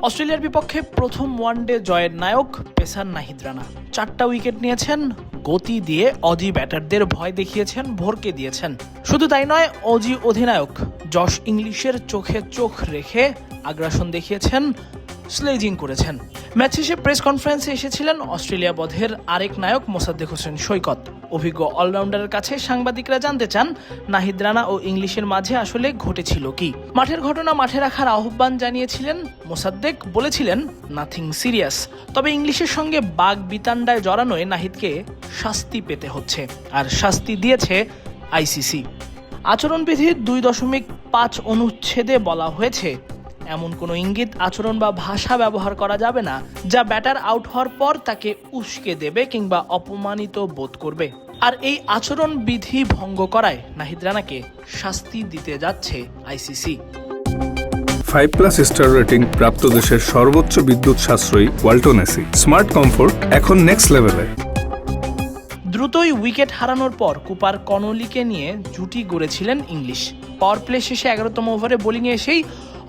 অস্ট্রেলিয়ার বিপক্ষে প্রথম ওয়ানডে জয়ের নায়ক পেসার নাহিদ রানা 4টা উইকেট নিয়েছেন, গতি দিয়ে অজি ব্যাটারদের ভয় দেখিয়েছেন, ভরকে দিয়েছেন। শুধু তাই নয়, অজি অধিনায়ক জশ ইংলিশের চোখে চোখ রেখে আগ্রাসন দেখিয়েছেন, স্লেজিং করেছেন। ম্যাচ শেষে প্রেস কনফারেন্সে এসেছিলেন অস্ট্রেলিয়া বধের আরেক নায়ক মোসাদ্দেক হোসেন সৈকত। অভিজ্ঞ অলরাউন্ডারের কাছে সাংবাদিকরা জানতে চান নাহিদ রানা ও ইংলিশের মাঝে আসলে ঘটেছিল কি। মাঠের ঘটনা মাঠে রাখার আহ্বান জানিয়েছিলেন মোসাদ্দেক, বলেছিলেন নাথিং সিরিয়াস। তবে ইংলিশের সঙ্গে বাগ বিতান্ডায় জড়ানোয় নাহিদকে শাস্তি পেতে হচ্ছে, আর শাস্তি দিয়েছে আইসিসি। আচরণবিধির 2.5 অনুচ্ছেদে বলা হয়েছে, এমন কোনো ইঙ্গিত, আচরণ বা ভাষা ব্যবহার করা যাবে না যা ব্যাটার আউট হওয়ার পর তাকে উস্কে দেবে কিংবা অপমানিত বোধ করবে। আর এই আচরণ বিধি ভঙ্গ করায় নাহিদ রানাকে শাস্তি দিতে যাচ্ছে আইসিসি। 5+ স্টার রেটিং প্রাপ্ত দেশের সর্বোচ্চ বিদ্যুৎ সাশ্রয়ী ওয়ালটন এসি। স্মার্ট কমফোর্ট এখন নেক্সট লেভেলে। দ্রুতই উইকেট হারানোর পর কুপার কনলিকে নিয়ে জুটি গড়েছিলেন ইংলিশ। পাওয়ার প্লে শেষে 11তম ওভারে বোলিংয়ে এসেই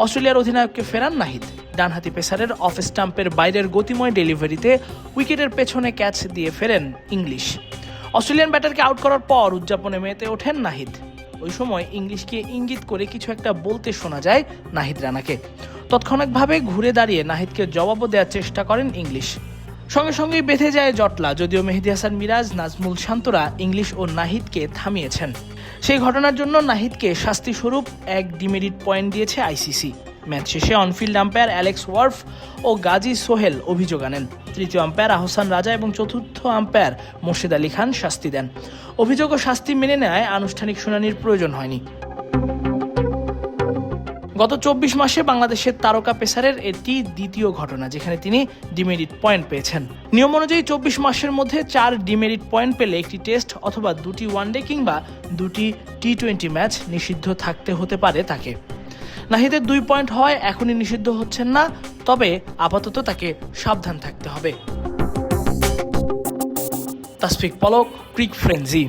অস্ট্রেলিয়ার অধিনায়ককে ফেরান নাহিদ। ডানহাতি পেসারের অফ স্টাম্পের বাইরের গতিময় ডেলিভারিতে উইকেটের পেছনে ক্যাচ দিয়ে ফেরেন ইংলিশ। অস্ট্রেলিয়ান ব্যাটারকে আউট করার পর উদযাপনে মেতে ওঠেন নাহিদ। ওই সময় ইংলিশকে ইঙ্গিত করে কিছু একটা বলতে শোনা যায় নাহিদ রানাকে। তৎক্ষণাৎভাবে ঘুরে দাঁড়িয়ে নাহিদকে জবাবও দেওয়ার চেষ্টা করেন ইংলিশ। সঙ্গে সঙ্গেই বেঁধে যায় জটলা, যদিও মেহেদী হাসান মিরাজ, নাজমুল শান্তরা ইংলিশ ও নাহিদকে থামিয়েছেন। সেই ঘটনার জন্য নাহিদকে শাস্তিস্বরূপ 1 ডিমেরিট পয়েন্ট দিয়েছে আইসিসি। ম্যাচ শেষে অনফিল্ড আম্পায়ার অ্যালেক্স ওয়ার্ফ ও গাজী সোহেল অভিযোগ আনেন। তৃতীয় আম্পায়ার আহসান রাজা এবং চতুর্থ আম্পায়ার মোর্শেদ আলী খান শাস্তি দেন। অভিযোগ ও শাস্তি মেনে নেয় আনুষ্ঠানিক শুনানির প্রয়োজন হয়নি। গত 24 মাসে বাংলাদেশের তারকা পেসারের এটি দ্বিতীয় ঘটনা যেখানে তিনি ডিমেরিট পয়েন্ট পেয়েছেন। নিয়ম অনুযায়ী 24 মাসের মধ্যে 4 ডিমেরিট পয়েন্ট পেলে একটি টেস্ট অথবা 2টি ওয়ানডে কিংবা 2টি টি20 ম্যাচ নিষিদ্ধ থাকতে হতে পারে তাকে। নাহিদের 2 পয়েন্ট হওয়ায় এখনই নিষিদ্ধ হচ্ছেন না, তবে আপাতত তাকে সাবধান থাকতে হবে। তাসফিক পলক, ক্রিক ফ্রেঞ্জি।